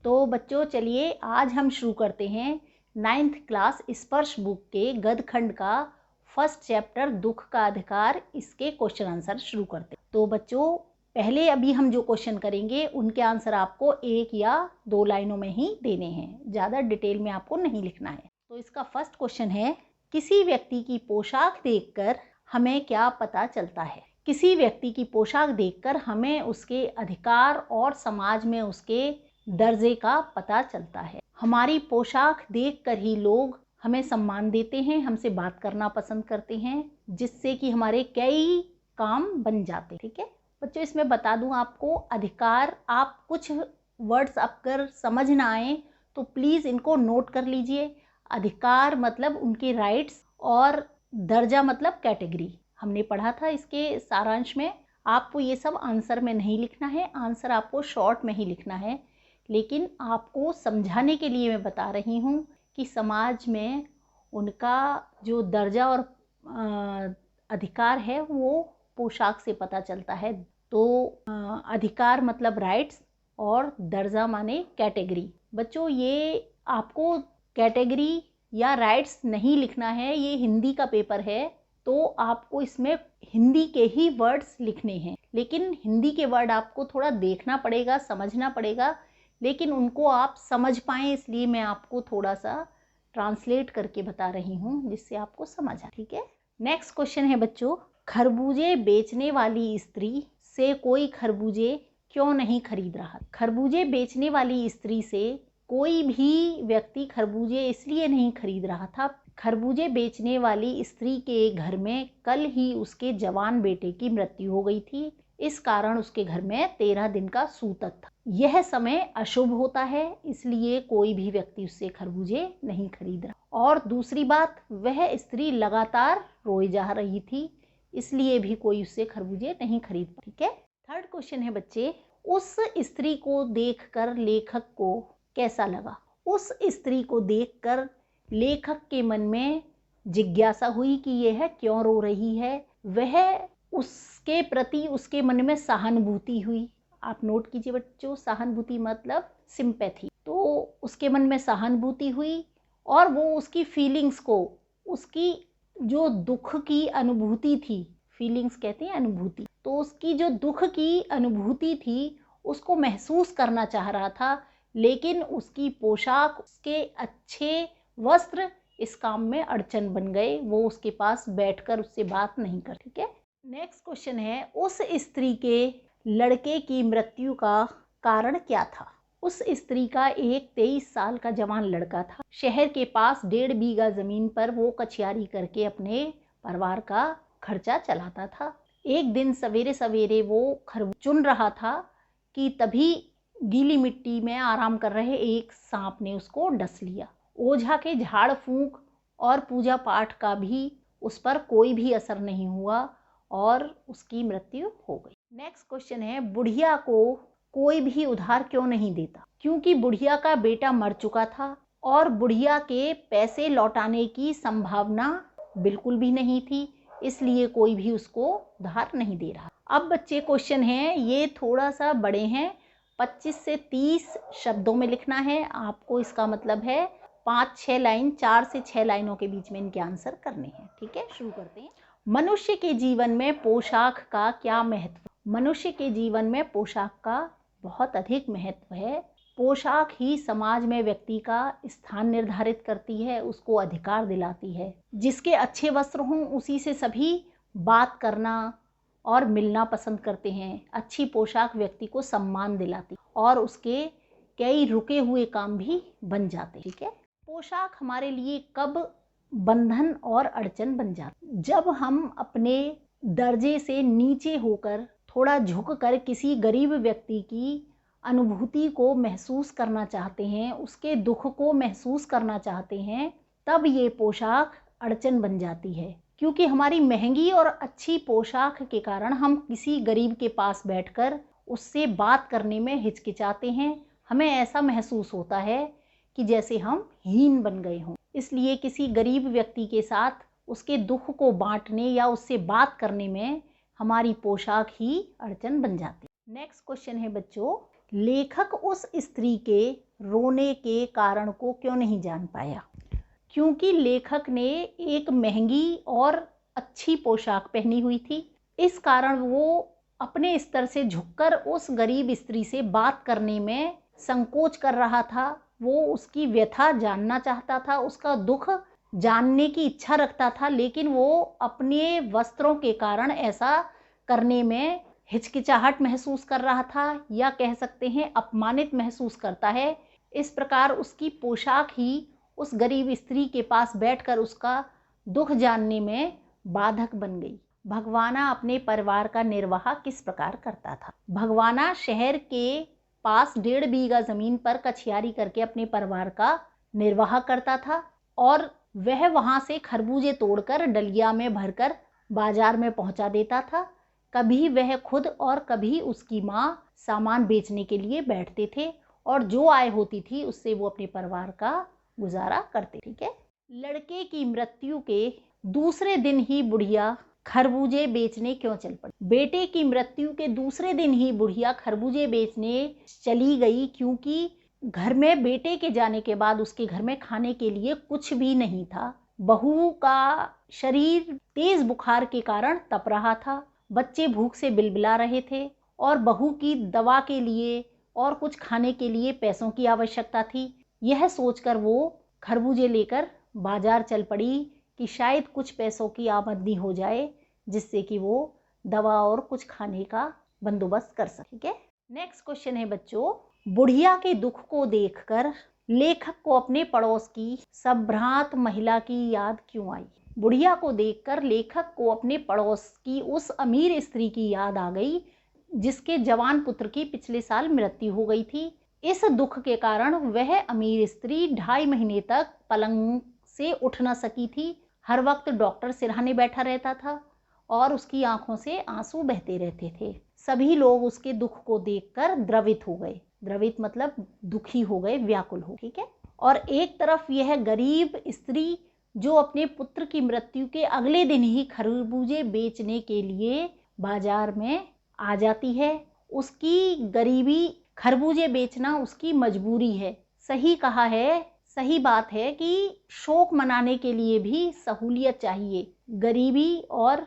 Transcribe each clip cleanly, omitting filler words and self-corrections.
तो बच्चों चलिए आज हम शुरू करते हैं 9th क्लास स्पर्श बुक के गद्यखंड का फर्स्ट चैप्टर दुख का अधिकार, इसके क्वेश्चन आंसर शुरू करते हैं। तो बच्चों पहले अभी हम जो क्वेश्चन करेंगे उनके आंसर आपको 1 या 2 लाइनों में ही देने हैं, ज़्यादा डिटेल में आपको नहीं लिखना है। तो इसका फर्स्ट क्वेश्चन है, किसी व्यक्ति की पोशाक देखकर हमें क्या पता चलता है? किसी व्यक्ति की पोशाक देखकर हमें उसके अधिकार और समाज में उसके दर्जे का पता चलता है। हमारी पोशाक देखकर ही लोग हमें सम्मान देते हैं, हमसे बात करना पसंद करते हैं, जिससे कि हमारे कई काम बन जाते हैं। ठीक है बच्चों, इसमें बता दूं आपको अधिकार, आप कुछ वर्ड्स अगर समझ ना आए तो प्लीज़ इनको नोट कर लीजिए। अधिकार मतलब उनके राइट्स और दर्जा मतलब कैटेगरी, हमने पढ़ा था इसके सारांश में। आपको ये सब आंसर में नहीं लिखना है, आंसर आपको शॉर्ट में ही लिखना है, लेकिन आपको समझाने के लिए मैं बता रही हूँ कि समाज में उनका जो दर्जा और अधिकार है वो पोशाक से पता चलता है। तो अधिकार मतलब राइट्स और दर्जा माने कैटेगरी। बच्चों ये आपको कैटेगरी या राइट्स नहीं लिखना है, ये हिंदी का पेपर है तो आपको इसमें हिंदी के ही वर्ड्स लिखने हैं, लेकिन हिंदी के वर्ड आपको थोड़ा देखना पड़ेगा, समझना पड़ेगा, लेकिन उनको आप समझ पाएँ इसलिए मैं आपको थोड़ा सा ट्रांसलेट करके बता रही हूँ जिससे आपको समझ आए। ठीक है, नेक्स्ट क्वेश्चन है बच्चों, खरबूजे बेचने वाली स्त्री से कोई खरबूजे क्यों नहीं खरीद रहा? खरबूजे बेचने वाली स्त्री से कोई भी व्यक्ति खरबूजे इसलिए नहीं खरीद रहा था, खरबूजे बेचने वाली स्त्री के घर में कल ही उसके जवान बेटे की मृत्यु हो गई थी, इस कारण उसके घर में 13 दिन का सूतक था। यह समय अशुभ होता है, इसलिए कोई भी व्यक्ति उससे खरबूजे नहीं खरीद रहा। और दूसरी बात, वह स्त्री लगातार रोई जा रही थी, इसलिए भी कोई उससे खरबूजे नहीं खरीद पा। ठीक है, थर्ड क्वेश्चन है बच्चे, उस स्त्री को देखकर लेखक को कैसा लगा? उस स्त्री को देखकर लेखक के मन में जिज्ञासा हुई कि यह क्यों रो रही है, वह उसके प्रति उसके मन में सहानुभूति हुई। आप नोट कीजिए बच्चों, सहानुभूति मतलब सिंपैथी। तो उसके मन में सहानुभूति हुई और वो उसकी फीलिंग्स को, उसकी जो दुख की अनुभूति थी, फीलिंग्स कहते हैं अनुभूति, तो उसकी जो दुख की अनुभूति थी उसको महसूस करना चाह रहा था, लेकिन उसकी पोशाक, उसके अच्छे वस्त्र इस काम में अड़चन बन गए, वो उसके पास बैठकर उससे बात नहीं कर। ठीक है, नेक्स्ट क्वेश्चन है, उस स्त्री के लड़के की मृत्यु का कारण क्या था? उस स्त्री का एक 23 साल का जवान लड़का था, शहर के पास 1.5 बीघा जमीन पर वो कचियारी करके अपने परिवार का खर्चा चलाता था। एक दिन सवेरे सवेरे वो खरबूज चुन रहा था कि तभी गीली मिट्टी में आराम कर रहे एक सांप ने उसको डस लिया। ओझा के झाड़ फूंक और पूजा पाठ का भी उस पर कोई भी असर नहीं हुआ और उसकी मृत्यु हो गई। नेक्स्ट क्वेश्चन है, बुढ़िया को कोई भी उधार क्यों नहीं देता? क्योंकि बुढ़िया का बेटा मर चुका था और बुढ़िया के पैसे लौटाने की संभावना बिल्कुल भी नहीं थी, इसलिए कोई भी उसको उधार नहीं दे रहा। अब बच्चे क्वेश्चन है, ये थोड़ा सा बड़े हैं, 25 से 30 शब्दों में लिखना है आपको। इसका मतलब है 5-6 लाइन, 4 से 6 लाइनों के बीच में इनके आंसर करने हैं। ठीक है, शुरू करते हैं। मनुष्य के जीवन में पोशाक का क्या महत्व? मनुष्य के जीवन में पोशाक का बहुत अधिक महत्व है। पोशाक ही समाज में व्यक्ति का स्थान निर्धारित करती है, उसको अधिकार दिलाती है। जिसके अच्छे वस्त्र हों उसी से सभी बात करना और मिलना पसंद करते हैं। अच्छी पोशाक व्यक्ति को सम्मान दिलाती और उसके कई रुके हुए काम भी बन जाते। ठीक है, पोशाक हमारे लिए कब बंधन और अड़चन बन जाती? जब हम अपने दर्जे से नीचे होकर, थोड़ा झुककर किसी गरीब व्यक्ति की अनुभूति को महसूस करना चाहते हैं, उसके दुख को महसूस करना चाहते हैं, तब ये पोशाक अड़चन बन जाती है। क्योंकि हमारी महंगी और अच्छी पोशाक के कारण हम किसी गरीब के पास बैठकर उससे बात करने में हिचकिचाते हैं, हमें ऐसा महसूस होता है कि जैसे हम हीन बन गए हों। इसलिए किसी गरीब व्यक्ति के साथ उसके दुख को बांटने या उससे बात करने में हमारी पोशाक ही अड़चन बन जाती है। नेक्स्ट क्वेश्चन है बच्चों, लेखक उस स्त्री के रोने के कारण को क्यों नहीं जान पाया? क्योंकि लेखक ने एक महंगी और अच्छी पोशाक पहनी हुई थी। इस कारण वो अपने स्तर से झुककर उस गरीब स्त्री से बात करने में संकोच कर रहा था। वो उसकी व्यथा जानना चाहता था, उसका दुख जानने की इच्छा रखता था, लेकिन वो अपने वस्त्रों के कारण ऐसा करने में हिचकिचाहट महसूस कर रहा था, या कह सकते हैं अपमानित महसूस करता है। इस प्रकार उसकी पोशाक ही उस गरीब स्त्री के पास बैठकर उसका दुख जानने में बाधक बन गई। भगवाना अपने परिवार का निर्वाह किस प्रकार करता था? भगवाना शहर के पास 1.5 बीघा जमीन पर कछियारी करके अपने परिवार का निर्वाह करता था, और वह वहां से खरबूजे तोड़कर डलिया में भरकर बाजार में पहुंचा देता था। कभी वह खुद और कभी उसकी माँ सामान बेचने के लिए बैठते थे, और जो आय होती थी उससे वो अपने परिवार का गुजारा करते। ठीक है। लड़के की मृत्यु के दूसरे दिन ही बुढ़िया खरबूजे बेचने क्यों चल पड़ी? बेटे की मृत्यु के दूसरे दिन ही बुढ़िया खरबूजे बेचने चली गई, क्योंकि घर में बेटे के जाने के बाद उसके घर में खाने के लिए कुछ भी नहीं था। बहू का शरीर तेज बुखार के कारण तप रहा था, बच्चे भूख से बिलबिला रहे थे, और बहू की दवा के लिए और कुछ खाने के लिए पैसों की आवश्यकता थी। यह सोचकर वो खरबूजे लेकर बाजार चल पड़ी कि शायद कुछ पैसों की आमदनी हो जाए, जिससे कि वो दवा और कुछ खाने का बंदोबस्त कर सके। ठीक है। नेक्स्ट क्वेश्चन है बच्चों, बुढ़िया के दुख को देखकर लेखक को अपने पड़ोस की संभ्रांत महिला की याद क्यों आई? बुढ़िया को देखकर लेखक को अपने पड़ोस की उस अमीर स्त्री की याद आ गई, जिसके जवान पुत्र की पिछले साल मृत्यु हो गई थी। इस दुख के कारण वह अमीर स्त्री 2.5 महीने तक पलंग से उठ न सकी थी। हर वक्त डॉक्टर सिरहाने बैठा रहता था और उसकी आंखों से आंसू बहते रहते थे। सभी लोग उसके दुख को देखकर द्रवित हो गए। द्रवित मतलब दुखी हो गए, व्याकुल हो। ठीक है। और एक तरफ यह गरीब स्त्री जो अपने पुत्र की मृत्यु के अगले दिन ही खरबूजे बेचने के लिए बाजार में आ जाती है। उसकी गरीबी, खरबूजे बेचना उसकी मजबूरी है। सही कहा है, सही बात है कि शोक मनाने के लिए भी सहूलियत चाहिए। गरीबी और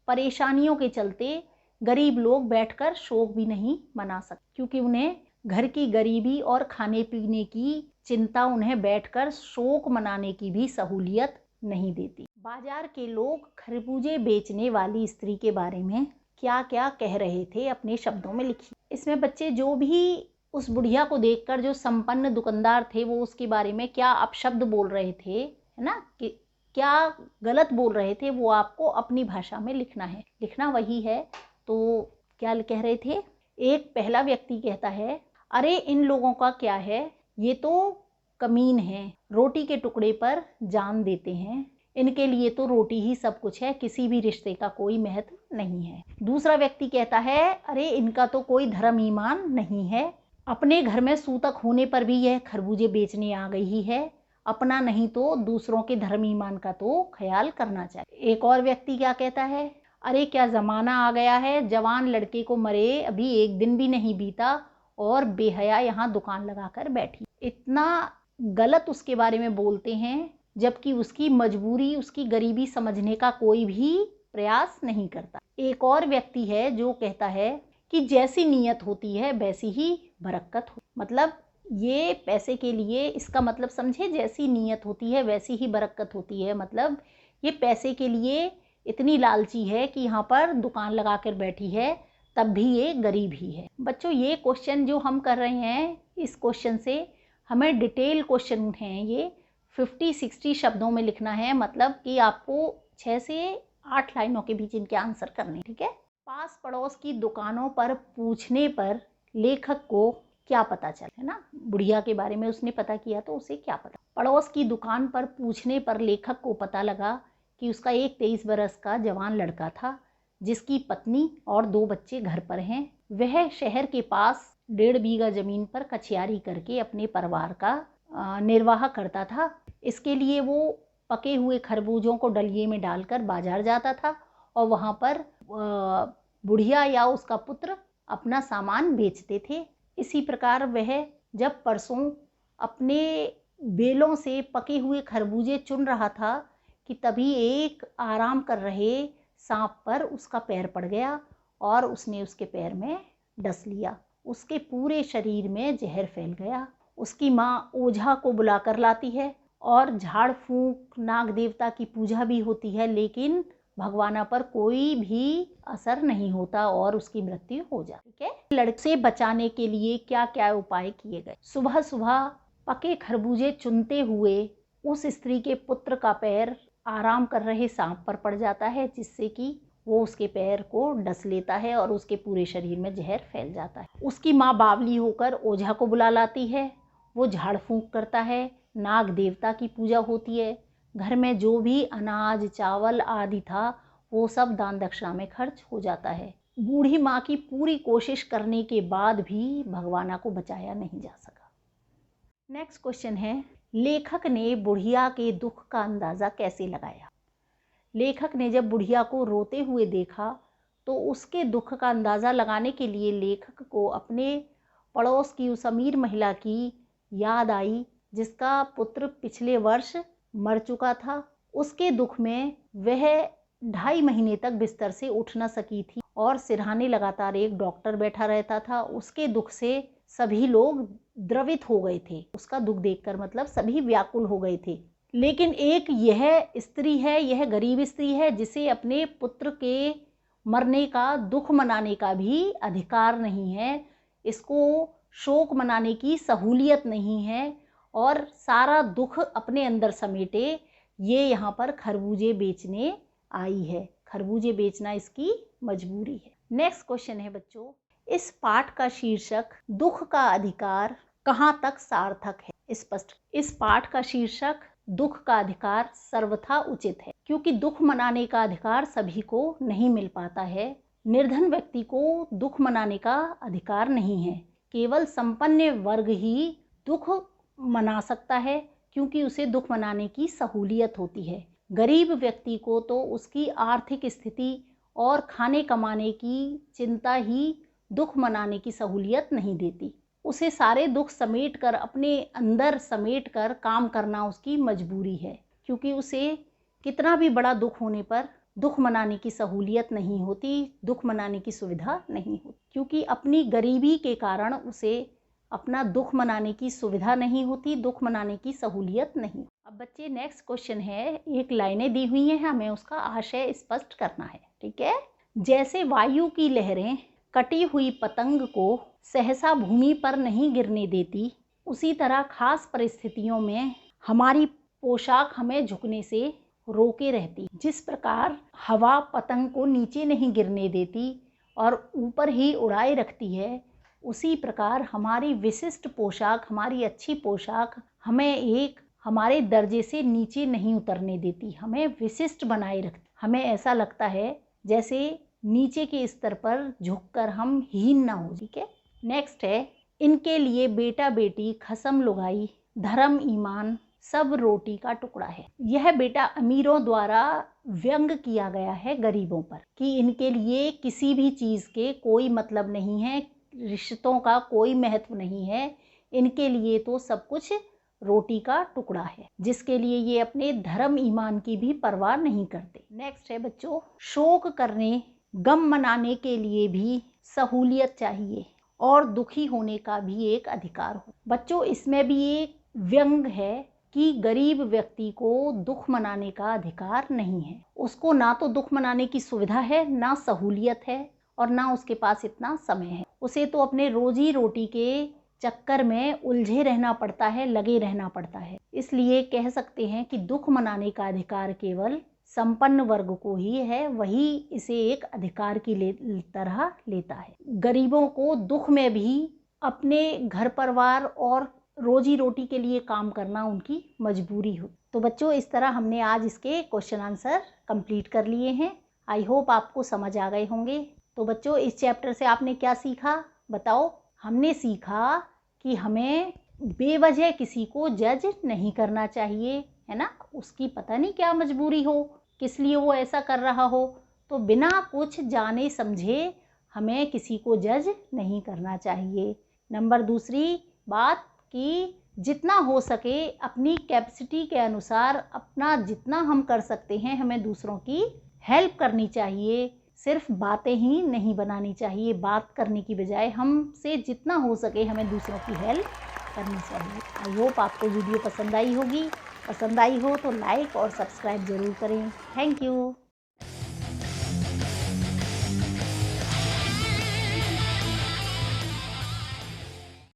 परेशानियों के चलते गरीब लोग बैठकर शोक भी नहीं मना सकते, क्योंकि उन्हें घर की गरीबी और खाने पीने की चिंता उन्हें बैठकर शोक मनाने की भी सहूलियत नहीं देती। बाजार के लोग खरबूजे बेचने वाली स्त्री के बारे में क्या क्या कह रहे थे, अपने शब्दों में लिखिए। इसमें बच्चे जो भी उस बुढ़िया को देखकर जो संपन्न दुकानदार थे वो उसके बारे में क्या अपशब्द बोल रहे थे, है ना, कि क्या गलत बोल रहे थे, वो आपको अपनी भाषा में लिखना है। लिखना वही है। तो क्या कह रहे थे? एक पहला व्यक्ति कहता है, अरे इन लोगों का क्या है, ये तो कमीन है, रोटी के टुकड़े पर जान देते हैं, इनके लिए तो रोटी ही सब कुछ है, किसी भी रिश्ते का कोई महत्व नहीं है। दूसरा व्यक्ति कहता है, अरे इनका तो कोई धर्म ईमान नहीं है, अपने घर में सूतक होने पर भी यह खरबूजे बेचने आ गई ही है, अपना नहीं तो दूसरों के धर्म ईमान का तो ख्याल करना चाहिए। एक और व्यक्ति क्या कहता है, अरे क्या जमाना आ गया है, जवान लड़के को मरे अभी 1 दिन भी नहीं बीता और बेहया यहाँ दुकान लगाकर बैठी। इतना गलत उसके बारे में बोलते हैं, जबकि उसकी मजबूरी, उसकी गरीबी समझने का कोई भी प्रयास नहीं करता। एक और व्यक्ति है जो कहता है कि जैसी नीयत होती है वैसी ही बरकत हो। मतलब ये पैसे के लिए, इसका मतलब समझे, जैसी नीयत होती है वैसी ही बरकत होती है। मतलब ये पैसे के लिए इतनी लालची है कि यहाँ पर दुकान लगा कर बैठी है, तब भी ये गरीब ही है। बच्चों ये क्वेश्चन जो हम कर रहे हैं, इस क्वेश्चन से हमें डिटेल क्वेश्चन हैं, ये 50-60 शब्दों में लिखना है। मतलब कि आपको 6 से 8 लाइनों के बीच इनके आंसर करने। ठीक है। पास पड़ोस की दुकानों पर पूछने पर लेखक को क्या पता चला, है ना, बुढ़िया के बारे में उसने पता किया तो उसे क्या पता। पड़ोस की दुकान पर पूछने पर लेखक को पता लगा कि उसका एक 23 बरस का जवान लड़का था, जिसकी पत्नी और 2 बच्चे घर पर हैं। वह शहर के पास 1.5 बीघा जमीन पर कछियारी करके अपने परिवार का निर्वाह करता था। इसके लिए वो पके हुए खरबूजों को डलिये में डालकर बाजार जाता था और वहाँ पर बुढ़िया या उसका पुत्र अपना सामान बेचते थे। इसी प्रकार वह जब परसों अपने बेलों से पके हुए खरबूजे चुन रहा था कि तभी एक आराम कर रहे सांप पर उसका पैर पड़ गया और उसने उसके पैर में डस लिया। उसके पूरे शरीर में जहर फैल गया। उसकी माँ ओझा को बुलाकर लाती है और झाड़ फूंक नाग देवता की पूजा भी होती है, लेकिन भगवाना पर कोई भी असर नहीं होता और उसकी मृत्यु हो जाती है। लड़के से बचाने के लिए क्या क्या उपाय किए गए? सुबह सुबह पके खरबूजे चुनते हुए उस स्त्री के पुत्र का पैर आराम कर रहे सांप पर पड़ जाता है, जिससे कि वो उसके पैर को डस लेता है और उसके पूरे शरीर में जहर फैल जाता है। उसकी माँ बावली होकर ओझा को बुला लाती है। वो झाड़ फूंक करता है, नाग देवता की पूजा होती है। घर में जो भी अनाज चावल आदि था वो सब दान दक्षिणा में खर्च हो जाता है। बूढ़ी माँ की पूरी कोशिश करने के बाद भी भगवाना को बचाया नहीं जा सका। नेक्स्ट क्वेश्चन है, लेखक ने बुढ़िया के दुख का अंदाज़ा कैसे लगाया? लेखक ने जब बुढ़िया को रोते हुए देखा तो उसके दुख का अंदाज़ा लगाने के लिए लेखक को अपने पड़ोस की उस अमीर महिला की याद आई जिसका पुत्र पिछले वर्ष मर चुका था। उसके दुख में वह 2.5 महीने तक बिस्तर से उठ न सकी थी और सिरहाने लगातार एक डॉक्टर बैठा रहता था। उसके दुख से सभी लोग द्रवित हो गए थे। उसका दुख देखकर मतलब सभी व्याकुल हो गए थे। लेकिन एक यह स्त्री है, यह गरीब स्त्री है जिसे अपने पुत्र के मरने का दुख मनाने का भी अधिकार नहीं है, इसको शोक मनाने की सहूलियत नहीं है और सारा दुख अपने अंदर समेटे ये यहाँ पर खरबूजे बेचने आई है। खरबूजे बेचना इसकी मजबूरी है। नेक्स्ट क्वेश्चन है बच्चों, इस पाठ का शीर्षक दुख का अधिकार कहाँ तक सार्थक है? स्पष्ट। इस पाठ का शीर्षक दुख का अधिकार सर्वथा उचित है, क्योंकि दुख मनाने का अधिकार सभी को नहीं मिल पाता है। निर्धन व्यक्ति को दुख मनाने का अधिकार नहीं है, केवल संपन्न वर्ग ही दुख मना सकता है क्योंकि उसे दुख मनाने की सहूलियत होती है। गरीब व्यक्ति को तो उसकी आर्थिक स्थिति और खाने कमाने की चिंता ही दुख मनाने की सहूलियत नहीं देती। उसे सारे दुख समेट कर अपने अंदर समेट कर काम करना उसकी मजबूरी है, क्योंकि उसे कितना भी बड़ा दुख होने पर दुख मनाने की सहूलियत नहीं होती, दुख मनाने की सुविधा नहीं होती, क्योंकि अपनी गरीबी के कारण उसे अपना दुख मनाने की सुविधा नहीं होती, दुख मनाने की सहूलियत नहीं। अब बच्चे नेक्स्ट क्वेश्चन है, एक लाइनें दी हुई हैं, हमें उसका आशय स्पष्ट करना है। ठीक है। जैसे वायु की लहरें कटी हुई पतंग को सहसा भूमि पर नहीं गिरने देती, उसी तरह खास परिस्थितियों में हमारी पोशाक हमें झुकने से रोके रहती। जिस प्रकार हवा पतंग को नीचे नहीं गिरने देती और ऊपर ही उड़ाए रखती है, उसी प्रकार हमारी विशिष्ट पोशाक, हमारी अच्छी पोशाक हमें एक हमारे दर्जे से नीचे नहीं उतरने देती, हमें विशिष्ट बनाए रखती। हमें ऐसा लगता है जैसे नीचे के स्तर पर झुककर हम हीन ना हो। ठीक है। नेक्स्ट है, इनके लिए बेटा बेटी खसम लुगाई धर्म ईमान सब रोटी का टुकड़ा है। यह बेटा अमीरों द्वारा व्यंग किया गया है गरीबों पर कि इनके लिए किसी भी चीज़ के कोई मतलब नहीं है, रिश्तों का कोई महत्व नहीं है, इनके लिए तो सब कुछ रोटी का टुकड़ा है, जिसके लिए ये अपने धर्म ईमान की भी परवाह नहीं करते। नेक्स्ट है बच्चों, शोक करने गम मनाने के लिए भी सहूलियत चाहिए और दुखी होने का भी एक अधिकार हो। बच्चों इसमें भी एक व्यंग है कि गरीब व्यक्ति को दुख मनाने का अधिकार नहीं है। उसको ना तो दुख मनाने की सुविधा है, ना सहूलियत है और ना उसके पास इतना समय है। उसे तो अपने रोजी रोटी के चक्कर में उलझे रहना पड़ता है, लगे रहना पड़ता है। इसलिए कह सकते हैं कि दुख मनाने का अधिकार केवल संपन्न वर्ग को ही है, वही इसे एक अधिकार की तरह लेता है। गरीबों को दुख में भी अपने घर परिवार और रोजी रोटी के लिए काम करना उनकी मजबूरी हो। तो बच्चों इस तरह हमने आज इसके क्वेश्चन आंसर कंप्लीट कर लिए हैं। आई होप आपको समझ आ गए होंगे। तो बच्चों इस चैप्टर से आपने क्या सीखा बताओ? हमने सीखा कि हमें बेवजह किसी को जज नहीं करना चाहिए, है ना। उसकी पता नहीं क्या मजबूरी हो, किस लिए वो ऐसा कर रहा हो, तो बिना कुछ जाने समझे हमें किसी को जज नहीं करना चाहिए। नंबर दूसरी बात कि जितना हो सके अपनी कैपेसिटी के अनुसार अपना जितना हम कर सकते हैं हमें दूसरों की हेल्प करनी चाहिए। सिर्फ बातें ही नहीं बनानी चाहिए, बात करने की बजाय हमसे जितना हो सके हमें दूसरों की हेल्प करनी चाहिए। आई होप आपको वीडियो पसंद आई होगी। पसंद आई हो तो लाइक और सब्सक्राइब ज़रूर करें। Thank you.